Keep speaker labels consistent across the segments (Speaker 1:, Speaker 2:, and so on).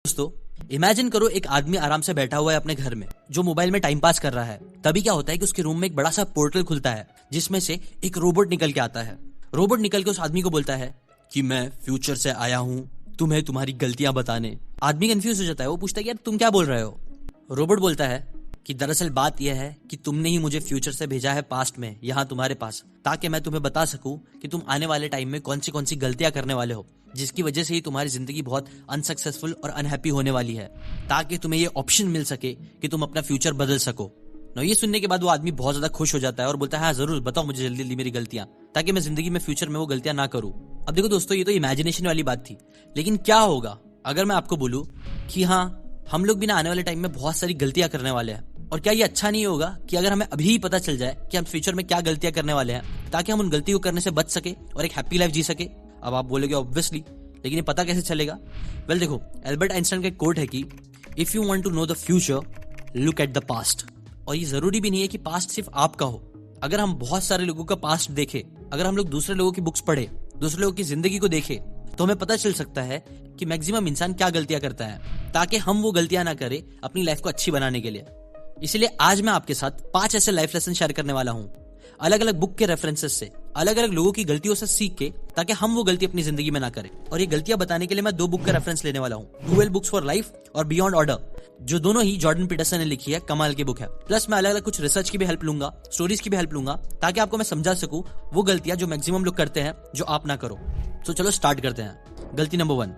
Speaker 1: दोस्तों, इमेजिन करो एक आदमी आराम से बैठा हुआ है अपने घर में जो मोबाइल में टाइम पास कर रहा है। तभी क्या होता है कि उसके रूम में एक बड़ा सा पोर्टल खुलता है जिसमें से एक रोबोट निकल के आता है। रोबोट निकल के उस आदमी को बोलता है कि मैं फ्यूचर से आया हूँ तुम्हें तुम्हारी गलतियां बताने। आदमी कंफ्यूज हो जाता है, वो पूछता है कि यार तुम क्या बोल रहे हो। रोबोट बोलता है कि दरअसल बात यह है कि तुमने ही मुझे फ्यूचर से भेजा है पास्ट में यहाँ तुम्हारे पास, ताकि मैं तुम्हें बता सकूं कि तुम आने वाले टाइम में कौन सी गलतियां करने वाले हो, जिसकी वजह से ही तुम्हारी जिंदगी बहुत अनसक्सेसफुल और अनहैप्पी होने वाली है, ताकि तुम्हें ये ऑप्शन मिल सके कि तुम अपना फ्यूचर बदल सको। ये सुनने के बाद वो आदमी बहुत ज्यादा खुश हो जाता है और बोलता है हाँ जरूर बताओ मुझे जल्दी जल्दी मेरी गलतियां, ताकि मैं जिंदगी में फ्यूचर में वो गलतियां ना करूं। अब देखो दोस्तों, ये तो इमेजिनेशन वाली बात थी, लेकिन क्या होगा अगर मैं आपको बोलूं कि हाँ हम लोग भी ना आने वाले टाइम में बहुत सारी गलतियां करने वाले हैं। और क्या ये अच्छा नहीं होगा कि अगर हमें अभी ही पता चल जाए कि हम फ्यूचर में क्या गलतियां करने वाले हैं, ताकि हम उन गलतियों को करने से बच सके और एक हैप्पी लाइफ जी सके। अब आप बोलोगे ऑब्वियसली, लेकिन ये पता कैसे चलेगा? वेल देखो, एल्बर्ट आइंस्टाइन का एक कोट है कि if you want to know the future look at the past. और ये जरूरी भी नहीं है कि पास्ट सिर्फ आपका हो। अगर हम बहुत सारे लोगों का पास्ट देखें, अगर हम लोग दूसरे लोगों की बुक्स पढ़े, दूसरे लोगों की जिंदगी को देखें, तो हमें पता चल सकता है कि मैक्सिमम इंसान क्या गलतियां करता है, ताकि हम वो गलतियां ना करें अपनी लाइफ को अच्छी बनाने के लिए। इसलिए आज मैं आपके साथ 5 ऐसे लाइफ लेसन शेयर करने वाला हूं, अलग अलग बुक के रेफरेंसेस से, अलग अलग लोगों की गलतियों से सीख के, ताकि हम वो गलती अपनी जिंदगी में ना करें। और ये गलतियां बताने के लिए मैं 2 बुक का रेफरेंस लेने वाला हूं, 12 बुक्स फॉर लाइफ और बियॉन्ड ऑर्डर, जो दोनों ही जॉर्डन पीटरसन ने लिखी है। कमाल की बुक है। प्लस मैं अलग अलग कुछ रिसर्च की भी हेल्प लूंगा, स्टोरीज की भी हेल्प लूंगा, ताकि आपको मैं समझा सकूं वो गलतियां जो मैक्सिमम लोग करते हैं जो आप ना करो। तो चलो स्टार्ट करते हैं। गलती नंबर 1,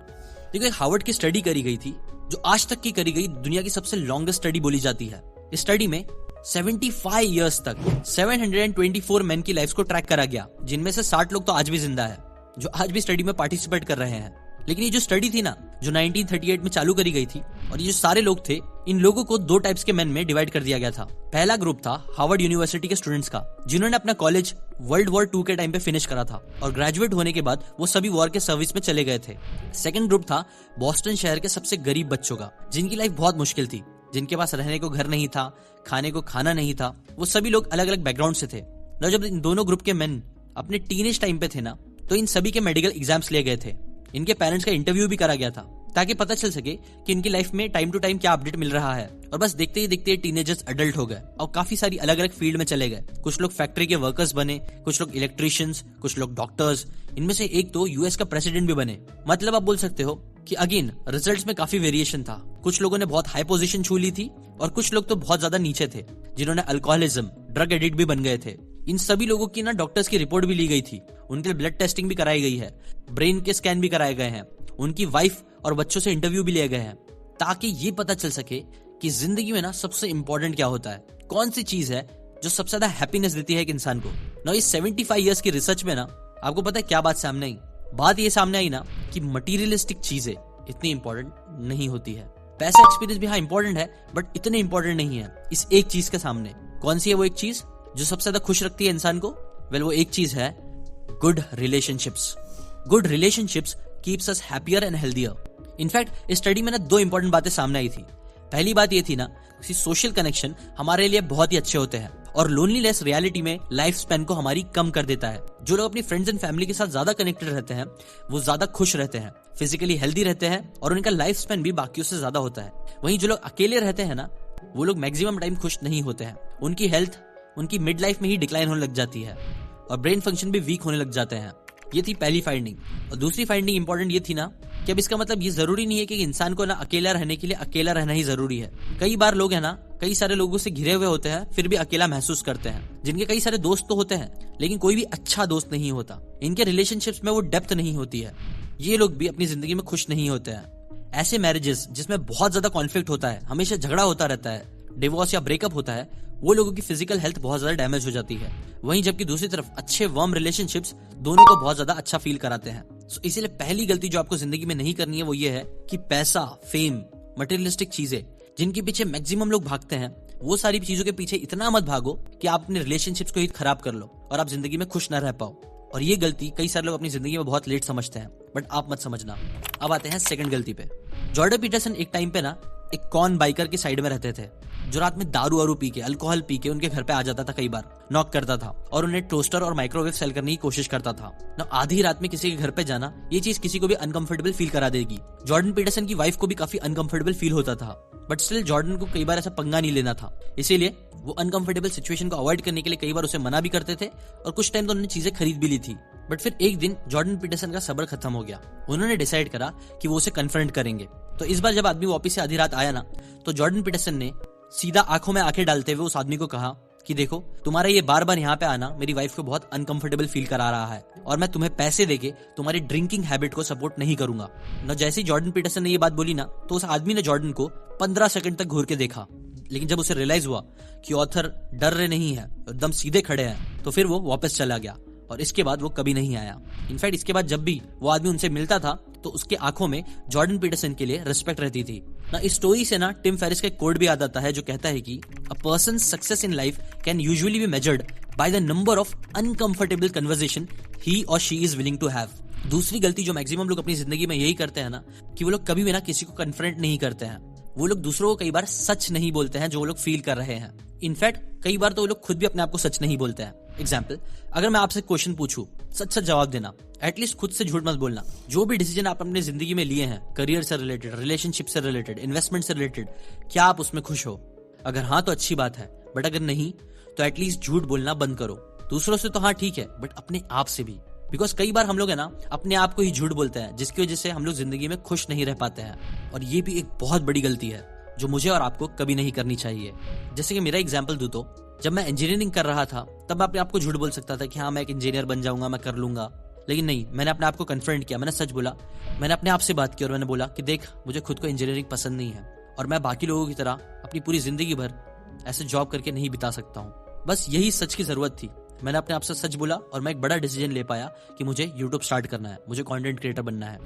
Speaker 1: देखो एक हार्वर्ड की स्टडी करी गई थी जो आज तक की करी गई दुनिया की सबसे लॉन्गेस्ट स्टडी बोली जाती है। इस स्टडी में 75 इयर्स तक 724 मैन की लाइफ को ट्रैक करा गया, जिनमें से 60 लोग तो आज भी जिंदा है, जो आज भी स्टडी में पार्टिसिपेट कर रहे हैं। लेकिन ये जो स्टडी थी ना, जो 1938 में चालू करी गई थी, और ये जो सारे लोग थे, इन लोगों को 2 टाइप्स के मैन में डिवाइड कर दिया गया था। पहला ग्रुप था हार्वर्ड यूनिवर्सिटी के स्टूडेंट्स का, जिन्होंने अपना कॉलेज वर्ल्ड वॉर 2 के टाइम पे फिनिश करा था, और ग्रेजुएट होने के बाद वो सभी वॉर के सर्विस में चले गए थे। सेकंड ग्रुप था बॉस्टन शहर के सबसे गरीब बच्चों का, जिनकी लाइफ बहुत मुश्किल थी, जिनके पास रहने को घर नहीं था, खाने को खाना नहीं था। वो सभी लोग अलग अलग बैकग्राउंड से थे। ना जब इन दोनों ग्रुप के मेन अपने टीनेज टाइम पे थे ना, तो इन सभी के मेडिकल एग्जाम्स लिए गए थे। इनके पेरेंट्स का इंटरव्यू भी करा गया था, ताकि पता चल सके कि इनकी लाइफ में टाइम टू टाइम क्या अपडेट मिल रहा है। और बस देखते ही देखते टीनेजर्स अडल्ट हो गए और काफी सारी अलग अलग फील्ड में चले गए। कुछ लोग फैक्ट्री के वर्कर्स बने, कुछ लोग इलेक्ट्रिशियंस, कुछ लोग डॉक्टर्स, इनमें से एक तो यूएस का प्रेसिडेंट भी बने। मतलब आप बोल सकते हो कि अगेन रिजल्ट्स में काफी वेरिएशन था। कुछ लोगों ने बहुत हाई पोजीशन छू ली थी और कुछ लोग तो बहुत ज्यादा नीचे थे, जिन्होंने अल्कोहलिज्म, ड्रग एडिक्ट भी बन गए थे। इन सभी लोगों की ना डॉक्टर्स की रिपोर्ट भी ली गई थी, उनके ब्लड टेस्टिंग भी कराई गई है, ब्रेन के स्कैन भी कराए गए हैं, उनकी वाइफ और बच्चों से इंटरव्यू भी लिए गए हैं, ताकि ये पता चल सके कि जिंदगी में ना सबसे इंपॉर्टेंट क्या होता है, कौन सी चीज है जो सबसे ज्यादा हैप्पीनेस देती है एक इंसान को। ना इस 75 इयर्स की रिसर्च में ना आपको पता है क्या बात सामने आई? बात ये सामने आई ना कि मटीरियलिस्टिक चीजें इतनी इंपॉर्टेंट नहीं होती है। पैसा एक्सपीरियंस भी हाँ इंपॉर्टेंट है, बट इतने इंपॉर्टेंट नहीं है इस एक चीज के सामने। कौन सी है वो एक चीज जो सबसे ज्यादा खुश रखती है इंसान को? वेल वो एक चीज है good relationships. Good relationships keeps us happier and healthier. In fact इस स्टडी में ना 2 इंपॉर्टेंट बातें सामने आई थी। पहली बात ये थी ना कि सोशल कनेक्शन हमारे लिए बहुत ही अच्छे होते हैं, और लोनलीनेस रियलिटी में लाइफ स्पैन को हमारी कम कर देता है। जो लोग अपनी फ्रेंड्स एंड फैमिली के साथ ज्यादा कनेक्टेड रहते हैं, वो ज्यादा खुश रहते हैं, फिजिकली हेल्दी रहते हैं, और उनका लाइफ स्पैन भी बाकियों से ज्यादा होता है। वहीं जो लोग अकेले रहते हैं ना, वो लोग मैक्सिमम टाइम खुश नहीं होते हैं। उनकी हेल्थ उनकी मिड लाइफ में ही डिक्लाइन होने लग जाती है, और ब्रेन फंक्शन भी वीक होने लग जाते हैं। ये थी पहली फाइंडिंग। और दूसरी फाइंडिंग इंपॉर्टेंट ये थी ना कि अब इसका मतलब ये जरूरी नहीं है कि इंसान को ना अकेला रहने के लिए अकेला रहना ही जरूरी है। कई बार लोग है ना कई सारे लोगों से घिरे हुए होते हैं, फिर भी अकेला महसूस करते हैं। जिनके कई सारे दोस्त तो होते हैं, लेकिन कोई भी अच्छा दोस्त नहीं होता। इनके रिलेशनशिप्स में वो डेप्थ नहीं होती है। ये लोग भी अपनी जिंदगी में खुश नहीं होते हैं। ऐसे मैरिजेस जिसमें बहुत ज्यादा कॉन्फ्लिक्ट होता है, हमेशा झगड़ा होता रहता है, डिवोर्स या ब्रेकअप होता है, वो लोगों की फिजिकल हेल्थ बहुत ज्यादा डैमेज हो जाती है। वहीं जबकि दूसरी तरफ अच्छे वार्म रिलेशनशिप्स दोनों को बहुत ज्यादा अच्छा फील कराते हैं। इसीलिए पहली गलती जो आपको जिंदगी में नहीं करनी है वो ये है कि पैसा, फेम, मटेरियलिस्टिक चीजें जिनके पीछे मैक्सिमम लोग भागते हैं, वो सारी चीजों के पीछे इतना मत भागो कि आप अपने रिलेशनशिप्स को ही खराब कर लो और आप जिंदगी में खुश ना रह पाओ। और ये गलती कई सारे लोग अपनी जिंदगी में बहुत लेट समझते हैं, बट आप मत समझना। अब आते हैं सेकंड गलती पे। जॉर्डन पीटरसन एक टाइम पे ना एक कॉन बाइकर की साइड में रहते थे, जो रात में दारू वारू पी के, अल्कोहल पी के उनके घर पे आ जाता था, कई बार नॉक करता था और उन्हें टोस्टर और माइक्रोवेव सेल करने की कोशिश करता था ना। आधी रात में किसी के घर पे जाना, ये चीज किसी को भी अनकंफर्टेबल फील करा देगी। जॉर्डन पीटरसन की वाइफ को भी काफी अनकंफर्टेबल फील होता था, बट स्टिल जॉर्डन को कई बार ऐसा पंगा नहीं लेना था, इसीलिए वो अनकंफर्टेबल सिचुएशन को अवॉइड करने के लिए कई बार उसे मना भी करते थे और कुछ टाइम तो उन्होंने चीजें खरीद भी ली थी। बट फिर एक दिन जॉर्डन पीटरसन का सब्र खत्म हो गया। उन्होंने डिसाइड करा कि वो उसे कन्फ्रंट करेंगे। तो इस बार जब आदमी वापस से आधी रात आया ना, तो जॉर्डन पीटरसन ने सीधा आंखों में आंखें डालते हुए उस आदमी को कहा कि देखो, तुम्हारा ये बार बार यहाँ पे आना मेरी वाइफ को बहुत अनकंफर्टेबल फील करा रहा है और मैं तुम्हें पैसे देके तुम्हारी ड्रिंकिंग हैबिट को सपोर्ट नहीं करूंगा ना। जैसे ही जॉर्डन पीटरसन ने ये बात बोली ना, तो उस आदमी ने जॉर्डन को 15 सेकंड तक घूर के देखा, लेकिन जब उसे रियलाइज हुआ कि ऑथर डर रहे नहीं है, एकदम सीधे खड़े हैं, तो फिर वो वापस चला गया और इसके बाद वो कभी नहीं आया। इनफैक्ट इसके बाद जब भी वो आदमी उनसे मिलता था तो उसके आंखों में जॉर्डन पीटरसन के लिए रिस्पेक्ट रहती थी ना। इस स्टोरी से ना टिम फेरिस का एक कोड भी याद आता है, जो कहता है कि a person success in life can usually be measured by the number of uncomfortable conversation he और she is willing to have. दूसरी गलती जो मैक्सिमम लोग अपनी जिंदगी में यही करते हैं ना, कि वो लोग कभी भी ना किसी को कन्फ्रंट नहीं करते हैं। वो लोग दूसरों को कई बार सच नहीं बोलते हैं जो वो लोग फील कर रहे हैं। इनफैक्ट कई बार तो वो लोग खुद भी अपने आप को सच नहीं बोलते हैं। एग्जाम्पल, अगर मैं आपसे क्वेश्चन पूछूं, सच सच जवाब देना, एटलीस्ट खुद से झूठ मत बोलना। जो भी डिसीजन आप अपनी जिंदगी में लिए हैं, करियर से रिलेटेड, रिलेशनशिप से रिलेटेड, इन्वेस्टमेंट से रिलेटेड, क्या आप उसमें खुश हो? अगर हाँ तो अच्छी बात है, बट अगर नहीं तो एटलीस्ट झूठ बोलना बंद करो। दूसरों से तो हाँ ठीक है, बट अपने आप से भी। बिकॉज कई बार हम लोग है ना अपने आप को ही झूठ बोलते हैं, जिसकी वजह से हम लोग जिंदगी में खुश नहीं रह पाते हैं। और ये भी एक बहुत बड़ी गलती है जो मुझे और आपको कभी नहीं करनी चाहिए। जैसे कि मेरा एग्जाम्पल दूं तो जब मैं इंजीनियरिंग कर रहा था तब मैं अपने आप को झूठ बोल सकता था कि हाँ मैं एक इंजीनियर बन जाऊंगा, मैं कर लूंगा। लेकिन नहीं, मैंने अपने आप को कन्फ्रंट किया, मैंने सच बोला, मैंने अपने आप से बात की और मैंने बोला कि देख, मुझे खुद को इंजीनियरिंग पसंद नहीं है और मैं बाकी लोगों की तरह अपनी पूरी जिंदगी भर ऐसे जॉब करके नहीं बिता सकता हूँ। बस यही सच की जरूरत थी। मैंने अपने आप से सच बोला और मैं एक बड़ा डिसीजन ले पाया कि मुझे यूट्यूब स्टार्ट करना है, मुझे कंटेंट क्रिएटर बनना है।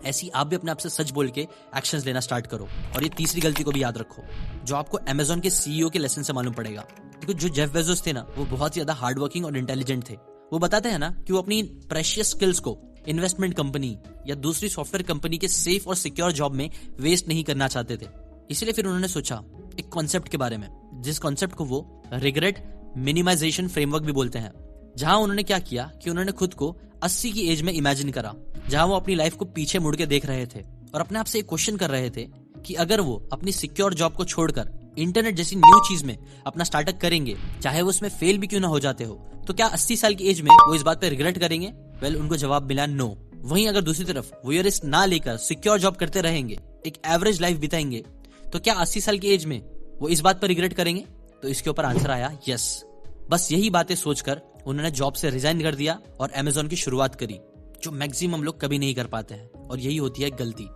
Speaker 1: ऐसी आप भी अपने आप से सच बोल के एक्शंस लेना स्टार्ट करो। और ये तीसरी गलती को भी याद रखो, जो आपको अमेजोन के सीईओ के लेसन से मालूम पड़ेगा। क्योंकि जो जेफ बेजोस थे ना, वो बहुत ज्यादा हार्ड वर्किंग और इंटेलिजेंट थे। वो बताते हैं ना कि वो अपनी प्रेशियस स्किल्स को इन्वेस्टमेंट कंपनी या दूसरी सॉफ्टवेयर कंपनी के सेफ और सिक्योर जॉब में वेस्ट नहीं करना चाहते थे। इसलिए फिर उन्होंने सोचा एक कॉन्सेप्ट के बारे में, जिस कॉन्सेप्ट को वो रिग्रेट मिनिमाइजेशन फ्रेमवर्क भी बोलते हैं। जहां उन्होंने क्या किया कि उन्होंने खुद को 80 की एज में इमेजिन करा, जहां वो अपनी लाइफ को पीछे मुड़ के देख रहे थे और अपने आप से एक क्वेश्चन कर रहे थे कि अगर वो अपनी सिक्योर जॉब को छोड़कर इंटरनेट जैसी न्यू चीज में अपना स्टार्टअप करेंगे, चाहे वो उसमें फेल भी क्यों ना हो जाते हो, तो क्या 80 साल की एज में वो इस बात पे रिग्रेट करेंगे? वेल, उनको जवाब मिला नो। वहीं अगर दूसरी तरफ वो ये रिस्क ना लेकर सिक्योर जॉब करते रहेंगे, एक एवरेज लाइफ बिताएंगे, तो क्या 80 साल की एज में वो इस बात पर रिग्रेट करेंगे? तो इसके ऊपर आंसर आया यस। बस यही बातें सोचकर उन्होंने जॉब से रिजाइन कर दिया और अमेजोन की शुरुआत करी, जो मैक्सिमम लोग कभी नहीं कर पाते हैं। और यही होती है गलती,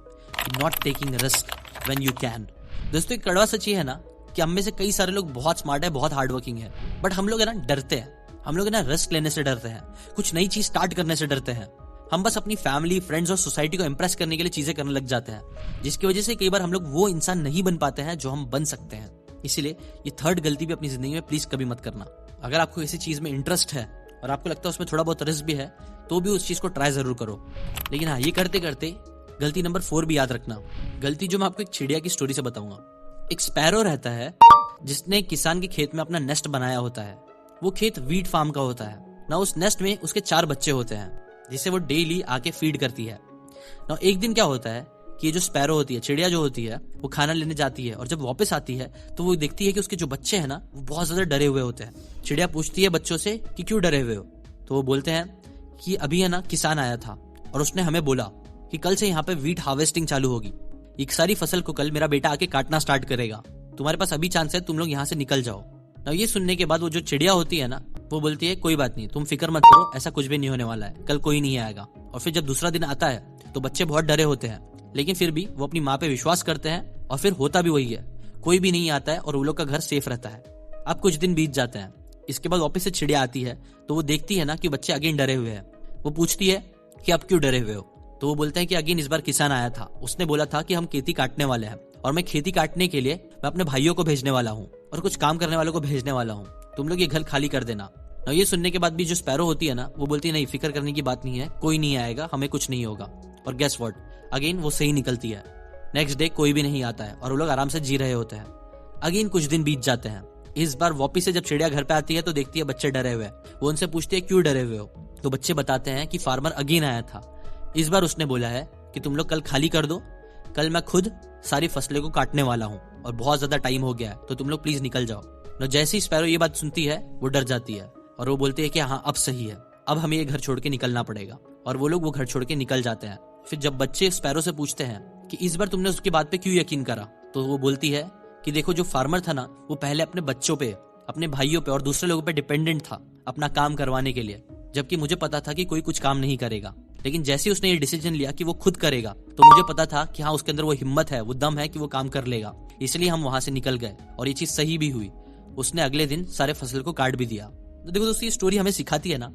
Speaker 1: not taking risk when you can. दोस्तों, एक कड़वा सच ये है ना कि हम में से कई सारे लोग बहुत स्मार्ट है, बहुत हार्ड वर्किंग है, बट हम लोग है ना डरते हैं। हम लोग है ना रिस्क लेने से डरते हैं, कुछ नई चीज स्टार्ट करने से डरते हैं। हम बस अपनी फैमिली, फ्रेंड्स और सोसाइटी को इंप्रेस करने के लिए चीजें करने लग जाते हैं, जिसकी वजह से कई बार हम लोग वो इंसान नहीं बन पाते हैं जो हम बन सकते हैं। इसीलिए ये थर्ड गलती भी अपनी जिंदगी में प्लीज कभी मत करना। अगर आपको किसी चीज में इंटरेस्ट है और आपको लगता है उसमें थोड़ा बहुत रिस्क भी है, तो भी उस चीज को ट्राई जरूर करो। लेकिन हाँ, ये करते करते गलती नंबर 4 भी याद रखना। गलती जो मैं आपको एक चिड़िया की स्टोरी से बताऊंगा। एक स्पैरो रहता है जिसने किसान के खेत में अपना नेस्ट बनाया होता है। वो खेत वीट फार्म का होता है ना। उस नेस्ट में उसके 4 बच्चे होते हैं जिसे वो डेली आके फीड करती है ना। एक दिन क्या होता है कि ये जो स्पैरो होती है, चिड़िया जो होती है, वो खाना लेने जाती है और जब वापस आती है तो वो देखती है कि उसके जो बच्चे हैं ना, वो बहुत ज्यादा डरे हुए होते हैं। चिड़िया पूछती है बच्चों से कि क्यों डरे हुए हो, तो वो बोलते हैं कि अभी है ना किसान आया था और उसने हमें बोला कि कल से यहाँ पे वीट हार्वेस्टिंग चालू होगी। एक सारी फसल को कल मेरा बेटा आके काटना स्टार्ट करेगा। तुम्हारे पास अभी चांस है, तुम लोग यहाँ से निकल जाओ ना। ये सुनने के बाद वो जो चिड़िया होती है ना, वो बोलती है कोई बात नहीं, तुम फिक्र मत करो, ऐसा कुछ भी नहीं होने वाला है, कल कोई नहीं आएगा। और फिर जब दूसरा दिन आता है तो बच्चे बहुत डरे होते हैं, लेकिन फिर भी वो अपनी माँ पे विश्वास करते हैं और फिर होता भी वही है, कोई भी नहीं आता है और वो लोग का घर सेफ रहता है। अब कुछ दिन बीत जाते हैं। इसके बाद वापस से चिड़िया आती है तो वो देखती है ना कि बच्चे अगेन डरे हुए हैं। वो पूछती है कि अब क्यों डरे हुए हो, तो वो बोलते हैं कि अगेन इस बार किसान आया था, उसने बोला था कि हम खेती काटने वाले हैं और मैं खेती काटने के लिए मैं अपने भाइयों को भेजने वाला हूँ और कुछ काम करने वालों को भेजने वाला हूँ, तुम लोग ये घर खाली कर देना। ना ये सुनने के बाद भी जो स्पैरो होती है ना, वो बोलती है नहीं, फिक्र करने की बात नहीं है, कोई नहीं आएगा, हमें कुछ नहीं होगा। और गेस व्हाट, अगेन वो सही निकलती है। नेक्स्ट डे कोई भी नहीं आता है और वो लोग आराम से जी रहे होते हैं। अगेन कुछ दिन बीत जाते हैं। इस बार वापिस से जब चिड़िया घर पे आती है तो देखती है बच्चे डरे हुए हैं। वो उनसे पूछती है क्यों डरे हुए हो, तो बच्चे बताते हैं कि फार्मर अगेन आया था। इस बार उसने बोला है कि तुम लोग कल खाली कर दो, कल मैं खुद सारी फसलें को काटने वाला हूँ और बहुत ज्यादा टाइम हो गया है, तो तुम लोग प्लीज निकल जाओ। तो जैसे ही स्पैरो ये बात सुनती है वो डर जाती है और वो बोलती है कि हाँ अब सही है, अब हमें ये घर छोड़ के निकलना पड़ेगा। और वो लोग वो घर छोड़ के निकल जाते हैं। फिर जब बच्चे स्पैरो से पूछते हैं कि इस बार तुमने उसकी बात पे क्यों यकीन करा, तो वो बोलती है कि देखो जो फार्मर था ना, वो पहले अपने बच्चों पे, अपने भाइयों पे और दूसरे लोगों पे डिपेंडेंट था अपना काम करवाने के लिए, जबकि मुझे पता था कि कोई कुछ काम नहीं करेगा। लेकिन जैसे ही उसने ये डिसीजन लिया कि वो खुद करेगा, तो मुझे पता था कि हाँ उसके अंदर वो हिम्मत है, वो दम है कि वो काम कर लेगा। इसलिए हम वहां से निकल गए और ये चीज सही भी हुई। उसने अगले दिन सारे फसल को काट भी दिया। तो देखो दोस्तों, ये स्टोरी हमें सिखाती है ना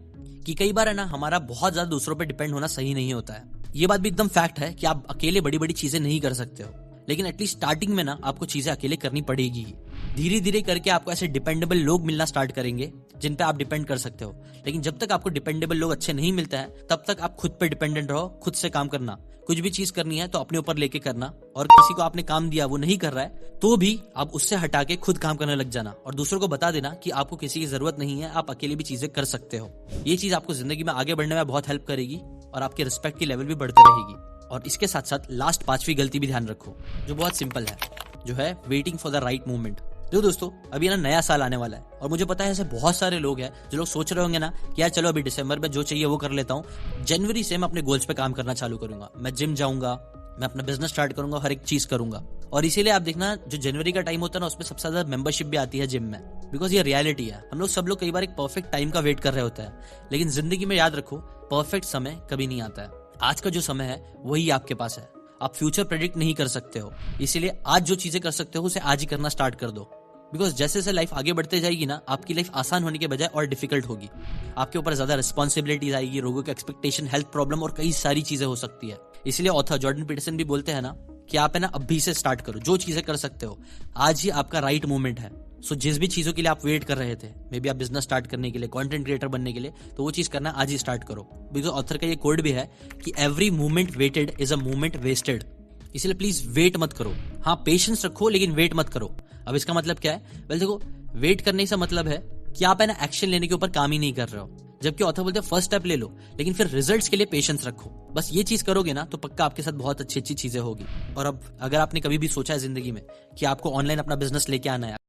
Speaker 1: कि कई बार है ना हमारा बहुत ज्यादा दूसरों पे डिपेंड होना सही नहीं होता है। ये बात भी एकदम फैक्ट है कि आप अकेले बड़ी बड़ी चीजें नहीं कर सकते हो, लेकिन एटलीस्ट स्टार्टिंग में ना आपको चीजें अकेले करनी पड़ेगी। धीरे धीरे करके आपको ऐसे डिपेंडेबल लोग मिलना स्टार्ट करेंगे जिन पे आप डिपेंड कर सकते हो। लेकिन जब तक आपको डिपेंडेबल लोग अच्छे नहीं मिलते हैं, तब तक आप खुद पे डिपेंडेंट रहो, खुद से काम करना। कुछ भी चीज करनी है तो अपने ऊपर लेके करना, और किसी को आपने काम दिया वो नहीं कर रहा है तो भी आप उससे हटा के खुद काम करने लग जाना और दूसरों को बता देना कि आपको किसी की जरूरत नहीं है, आप अकेले भी चीजें कर सकते हो। ये चीज आपको जिंदगी में आगे बढ़ने में बहुत हेल्प करेगी और आपके रिस्पेक्ट की लेवल भी बढ़ती रहेगी। और इसके साथ साथ लास्ट 5वीं गलती भी ध्यान रखो, जो बहुत सिंपल है, जो है waiting for the right moment. देखो दोस्तों, अभी ना नया साल आने वाला है और मुझे पता है ऐसे बहुत सारे लोग हैं जो लोग सोच रहे होंगे ना कि यार चलो अभी दिसंबर में जो चाहिए वो कर लेता हूँ, जनवरी से मैं अपने गोल्स पे काम करना चालू करूंगा, मैं जिम जाऊंगा, मैं अपना बिजनेस स्टार्ट करूंगा, हर एक चीज करूंगा। और इसीलिए आप देखना जो जनवरी का टाइम होता है ना, उसमें सबसे ज्यादा मेंबरशिप भी आती है जिम में, बिकॉज ये रियलिटी है। हम लोग सब लोग कई बार एक परफेक्ट टाइम का वेट कर रहे होते हैं, लेकिन जिंदगी में याद रखो परफेक्ट समय कभी नहीं आता है। आज का जो समय है वही आपके पास है। आप फ्यूचर प्रेडिक्ट नहीं कर सकते हो, इसीलिए आज जो चीजें कर सकते हो उसे आज ही करना स्टार्ट कर दो। बिकॉज जैसे जैसे लाइफ आगे बढ़ते जाएगी ना, आपकी लाइफ आसान होने के बजाय और डिफिकल्ट होगी। आपके ऊपर ज्यादा रिस्पॉन्सिबिलिटीज आएगी, लोगों के एक्सपेक्टेशन, हेल्थ प्रॉब्लम और कई सारी चीजें हो सकती है। इसलिए ऑथर जॉर्डन पीटरसन भी बोलते हैं ना कि आप है ना अभी से स्टार्ट करो, जो चीजें कर सकते हो आज ही आपका राइट मोमेंट है। सो जिस भी चीजों के लिए आप वेट कर रहे थे, मे बी आप बिजनेस स्टार्ट करने के लिए, कंटेंट क्रिएटर बनने के लिए, तो वो चीज करना आज ही स्टार्ट करो। बिकॉज ऑथर का ये कोड भी है कि every moment waited is a moment wasted. इसलिए प्लीज वेट मत करो। हाँ पेशेंस रखो, लेकिन वेट मत करो। अब इसका मतलब क्या है? वेल देखो, वेट करने से मतलब है कि आप है ना एक्शन लेने के ऊपर काम ही नहीं कर रहे हो। जबकि ऑथर बोलते हैं फर्स्ट स्टेप ले लो, लेकिन फिर रिजल्ट्स के लिए पेशेंस रखो। बस ये चीज करोगे ना तो पक्का आपके साथ बहुत अच्छी अच्छी चीजें होगी। और अब अगर आपने कभी भी सोचा है जिंदगी में कि आपको ऑनलाइन अपना बिजनेस लेके आना है,